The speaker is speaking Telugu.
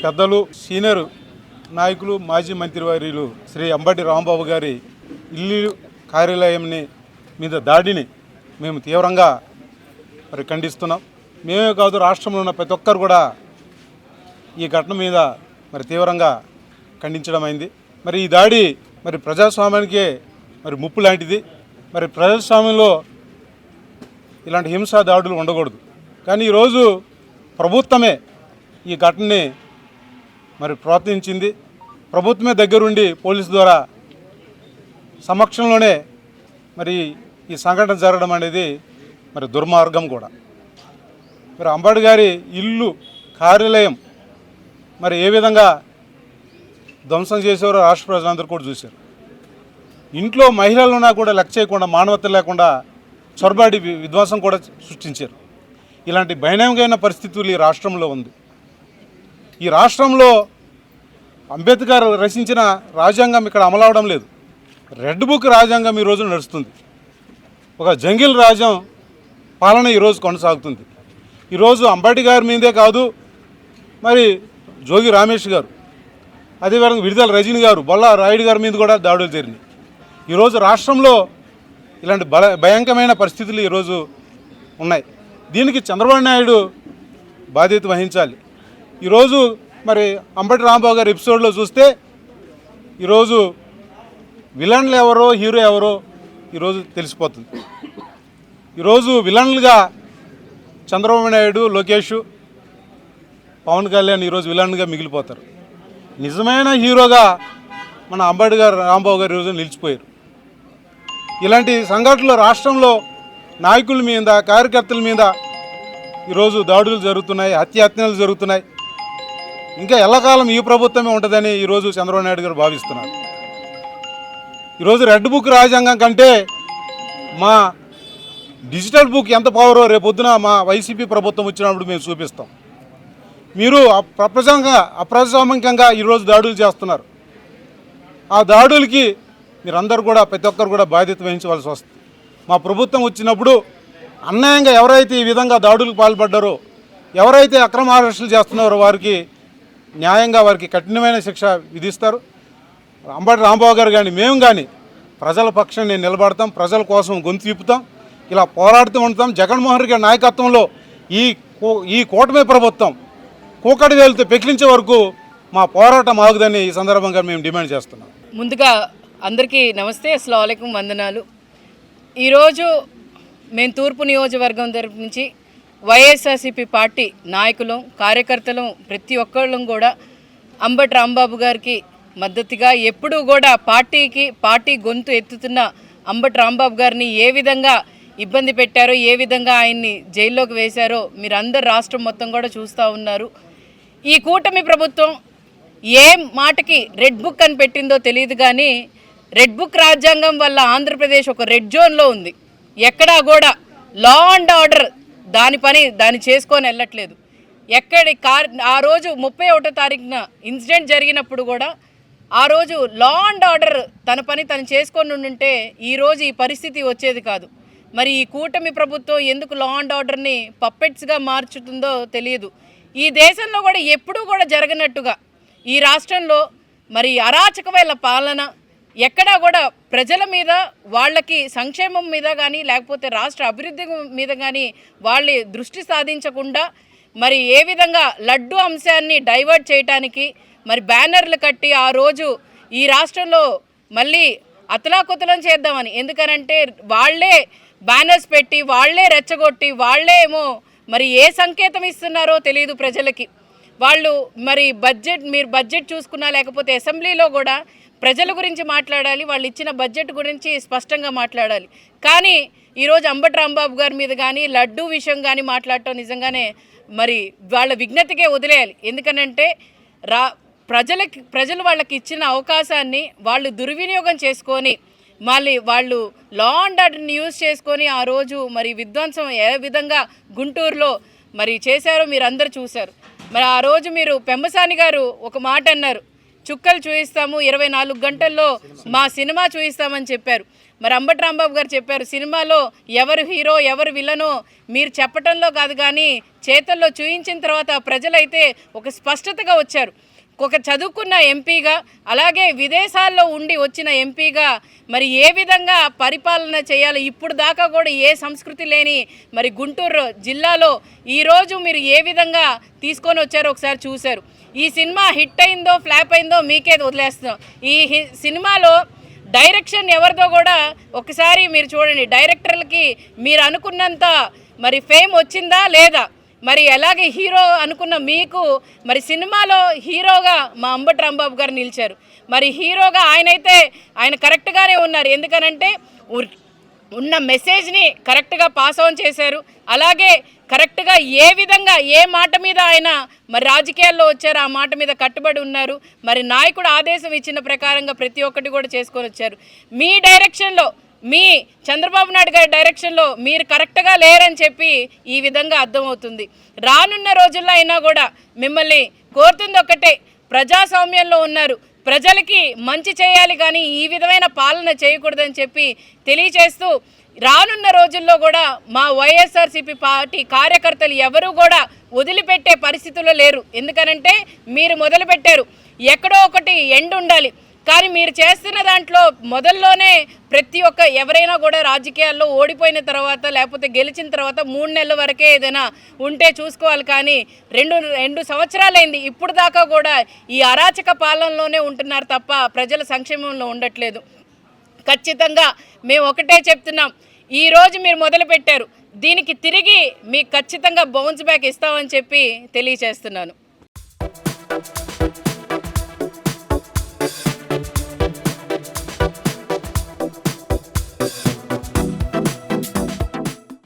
పెద్దలు సీనియర్ నాయకులు మాజీ మంత్రివర్యులు శ్రీ అంబటి రాంబాబు గారి ఇల్లు కార్యాలయంని మీద దాడిని మేము తీవ్రంగా ఖండిస్తున్నాం. మేమే కాదు, రాష్ట్రంలో ఉన్న ప్రతి ఒక్కరు కూడా ఈ ఘటన మీద తీవ్రంగా ఖండించడం అయింది. ఈ దాడి ప్రజాస్వామ్యానికే ముప్పు లాంటిది. ప్రజాస్వామ్యంలో ఇలాంటి హింసా దాడులు ఉండకూడదు. కానీ ఈరోజు ప్రభుత్వమే ఈ ఘటనని ప్రోత్సహించింది. ప్రభుత్వమే దగ్గరుండి పోలీసు ద్వారా సమక్షంలోనే ఈ సంఘటన జరగడం అనేది దుర్మార్గం కూడా. అంబటి గారి ఇల్లు కార్యాలయం ఏ విధంగా ధ్వంసం చేసేవారో రాష్ట్ర ప్రజలందరూ కూడా చూశారు. ఇంట్లో మహిళలున్నా కూడా లెక్క చేయకుండా, మానవత లేకుండా చొరబాడి విధ్వంసం కూడా సృష్టించారు. ఇలాంటి భయానకమైన పరిస్థితులు ఈ రాష్ట్రంలో ఉంది. ఈ రాష్ట్రంలో అంబేద్కర్ రచించిన రాజ్యాంగం ఇక్కడ అమలవడం లేదు. రెడ్ బుక్ రాజ్యాంగం ఈరోజు నడుస్తుంది. ఒక జంగిల్ రాజ్యం పాలన ఈరోజు కొనసాగుతుంది. ఈరోజు అంబటి గారి మీదే కాదు, జోగి రమేష్ గారు, అదేవిధంగా విడుదల రజనీ గారు, బొల్లా రాయుడు గారి మీద కూడా దాడులు జరిగినాయి. ఈరోజు రాష్ట్రంలో ఇలాంటి భయంకరమైన పరిస్థితులు ఈరోజు ఉన్నాయి. దీనికి చంద్రబాబు నాయుడు బాధ్యత వహించాలి. ఈరోజు అంబటి రాంబాబు గారి ఎపిసోడ్లో చూస్తే ఈరోజు విలన్లు ఎవరో హీరో ఎవరో ఈరోజు తెలిసిపోతుంది. ఈరోజు విలన్లుగా చంద్రబాబు నాయుడు, లోకేష్, పవన్ కళ్యాణ్ ఈరోజు విలన్గా మిగిలిపోతారు. నిజమైన హీరోగా మన అంబటి గారు రాంబాబు గారు ఈరోజు నిలిచిపోయారు. ఇలాంటి సంఘటనలు రాష్ట్రంలో నాయకుల మీద, కార్యకర్తల మీద ఈరోజు దాడులు జరుగుతున్నాయి, హత్యలు జరుగుతున్నాయి. ఇంకా ఎల్లకాలం ఈ ప్రభుత్వమే ఉంటుందని ఈరోజు చంద్రబాబు నాయుడు గారు భావిస్తున్నారు. ఈరోజు రెడ్ బుక్ రాజ్యాంగం కంటే మా డిజిటల్ బుక్ ఎంత పవరో రేపొద్దున మా వైసీపీ ప్రభుత్వం వచ్చినప్పుడు మేము చూపిస్తాం. మీరు అప్రజాస్వామికంగా ఈరోజు దాడులు చేస్తున్నారు. ఆ దాడులకి మీరందరూ కూడా, ప్రతి ఒక్కరు కూడా బాధ్యత వహించవలసి వస్తుంది. మా ప్రభుత్వం వచ్చినప్పుడు అన్యాయంగా ఎవరైతే ఈ విధంగా దాడులకు పాల్పడ్డారో, ఎవరైతే అక్రమ అరెస్టులు చేస్తున్నారో వారికి న్యాయంగా కఠినమైన శిక్ష విధిస్తారు. అంబటి రాంబాబు గారు కానీ మేము కానీ ప్రజల పక్షాన్ని నిలబడతాం, ప్రజల కోసం గొంతు తిప్పుతాం, ఇలా పోరాడుతూ ఉంటాం. జగన్మోహన్ రెడ్డి గారి నాయకత్వంలో ఈ కూటమి ప్రభుత్వం కూకటి వేలుతో పెకిలించే వరకు మా పోరాటం ఆగుదని ఈ సందర్భంగా మేము డిమాండ్ చేస్తున్నాం. ముందుగా అందరికీ నమస్తే, అస్సలాము అలైకుం, వందనాలు. ఈరోజు మేము తూర్పు నియోజకవర్గం తరపు నుంచి వైఎస్ఆర్సీపీ పార్టీ నాయకులు, కార్యకర్తలు ప్రతి ఒక్కళ్ళం కూడా అంబటి రాంబాబు గారికి మద్దతుగా ఎప్పుడూ కూడా పార్టీ గొంతు ఎత్తుతున్న అంబటి రాంబాబు గారిని ఏ విధంగా ఇబ్బంది పెట్టారో, ఏ విధంగా ఆయన్ని జైల్లోకి వేశారో మీరందరూ రాష్ట్రం మొత్తం కూడా చూస్తూ ఉన్నారు. ఈ కూటమి ప్రభుత్వం ఏ మాటకి రెడ్ బుక్ అని పెట్టిందో తెలియదు, కానీ రెడ్ బుక్ రాజ్యాంగం వల్ల ఆంధ్రప్రదేశ్ ఒక రెడ్ జోన్లో ఉంది. ఎక్కడా కూడా లా అండ్ ఆర్డర్ దాని చేసుకొని వెళ్ళట్లేదు. ఆ రోజు 31వ తారీఖున ఇన్సిడెంట్ జరిగినప్పుడు కూడా ఆ రోజు లా అండ్ ఆర్డర్ తన పని తను చేసుకొని ఉంటే ఈరోజు ఈ పరిస్థితి వచ్చేది కాదు. మరి ఈ కూటమి ప్రభుత్వం ఎందుకు లా అండ్ ఆర్డర్ని పప్పెట్స్గా మార్చుతుందో తెలియదు. ఈ దేశంలో కూడా ఎప్పుడూ కూడా జరగనట్టుగా ఈ రాష్ట్రంలో అరాచకమైన పాలన, ఎక్కడా కూడా ప్రజల మీద, వాళ్ళకి సంక్షేమం మీద కానీ లేకపోతే రాష్ట్ర అభివృద్ధి మీద కానీ వాళ్ళ దృష్టి సాధించకుండా ఏ విధంగా లడ్డు అంశాన్ని డైవర్ట్ చేయడానికి బ్యానర్లు కట్టి ఆ రోజు ఈ రాష్ట్రంలో మళ్ళీ అతలాకుతలం చేద్దామని, ఎందుకనంటే వాళ్ళే బ్యానర్స్ పెట్టి, వాళ్ళే రెచ్చగొట్టి, వాళ్ళే ఏమో ఏ సంకేతం ఇస్తున్నారో తెలియదు ప్రజలకి. వాళ్ళు మీరు బడ్జెట్ చూసుకున్నా లేకపోతే అసెంబ్లీలో కూడా ప్రజల గురించి మాట్లాడాలి, వాళ్ళు ఇచ్చిన బడ్జెట్ గురించి స్పష్టంగా మాట్లాడాలి. కానీ ఈరోజు అంబటి రాంబాబు గారి మీద కానీ లడ్డూ విషయం కానీ మాట్లాడటం నిజంగానే వాళ్ళ విజ్ఞతకే వదిలేయాలి. ఎందుకనంటే ప్రజలు వాళ్ళకి ఇచ్చిన అవకాశాన్ని వాళ్ళు దుర్వినియోగం చేసుకొని వాళ్ళు లా అండ్ ఆర్డర్ని యూజ్ చేసుకొని ఆ రోజు విధ్వంసం ఏ విధంగా గుంటూరులో చేశారో మీరు అందరూ చూశారు. ఆ రోజు మీరు పెమ్మసాని గారు ఒక మాట అన్నారు, చుక్కలు చూపిస్తాము, 24 గంటల్లో మా సినిమా చూపిస్తామని చెప్పారు. మరి అంబటి రాంబాబు గారు చెప్పారు, సినిమాలో ఎవరు హీరో ఎవరు విలనో మీరు చెప్పటంలో కాదు కానీ చేతల్లో చూయించిన తర్వాత ప్రజలైతే ఒక స్పష్టతగా వచ్చారు. ఒక చదువుకున్న ఎంపీగా అలాగే విదేశాల్లో ఉండి వచ్చిన ఎంపీగా మరి ఏ విధంగా పరిపాలన చేయాలి, ఇప్పుడు దాకా కూడా ఏ సంస్కృతి లేని మరి గుంటూరు జిల్లాలో ఈరోజు మీరు ఏ విధంగా తీసుకొని వచ్చారో ఒకసారి చూశారు. ఈ సినిమా హిట్ అయిందో ఫ్లాప్ అయిందో మీకే వదిలేస్తున్నాం. ఈ సినిమాలో డైరెక్షన్ ఎవరిదో కూడా ఒకసారి మీరు చూడండి. డైరెక్టర్లకి మీరు అనుకున్నంత మరి ఫేమ్ వచ్చిందా లేదా, మరి అలాగే హీరో అనుకున్న మీకు మరి సినిమాలో హీరోగా మా అంబటి రాంబాబు గారు నిలిచారు. మరి హీరోగా ఆయన కరెక్ట్గానే ఉన్నారు. ఎందుకనంటే ఉన్న మెసేజ్ని కరెక్ట్గా పాస్ ఆన్ చేశారు. అలాగే కరెక్ట్గా ఏ విధంగా ఏ మాట మీద ఆయన మరి రాజకీయాల్లో వచ్చారు ఆ మాట మీద కట్టుబడి ఉన్నారు. మరి నాయకుడు ఆదేశం ఇచ్చిన ప్రకారంగా ప్రతి ఒక్కటి కూడా చేసుకొని వచ్చారు. మీ డైరెక్షన్లో మీ చంద్రబాబు నాయుడు గారి డైరెక్షన్లో మీరు కరెక్ట్గా లేరని చెప్పి ఈ విధంగా అర్థమవుతుంది. రానున్న రోజుల్లో అయినా కూడా మిమ్మల్ని కోరుతుంది ఒక్కటే, ప్రజాస్వామ్యంలో ఉన్నారు, ప్రజలకి మంచి చేయాలి కానీ ఈ విధమైన పాలన చేయకూడదని చెప్పి తెలియచేస్తూ రానున్న రోజుల్లో కూడా మా వైఎస్ఆర్సీపీ పార్టీ కార్యకర్తలు ఎవరూ కూడా వదిలిపెట్టే పరిస్థితుల్లో లేరు. ఎందుకనంటే మీరు మొదలుపెట్టారు, ఎక్కడో ఒకటి ఎండ్ ఉండాలి. కానీ మీరు చేస్తున్న దాంట్లో మొదల్లోనే ప్రతి ఒక్క ఎవరైనా కూడా రాజకీయాల్లో ఓడిపోయిన తర్వాత లేకపోతే గెలిచిన తర్వాత 3 నెలల వరకే ఏదైనా ఉంటే చూసుకోవాలి. కానీ రెండు సంవత్సరాలైంది ఇప్పుడు దాకా కూడా ఈ అరాచక పాలనలోనే ఉంటున్నారు తప్ప ప్రజల సంక్షేమంలో ఉండట్లేదు. ఖచ్చితంగా మేము ఒకటే చెప్తున్నాం, ఈరోజు మీరు మొదలుపెట్టారు, దీనికి తిరిగి మీకు ఖచ్చితంగా బౌన్స్ బ్యాక్ ఇస్తామని చెప్పి తెలియచేస్తున్నాను.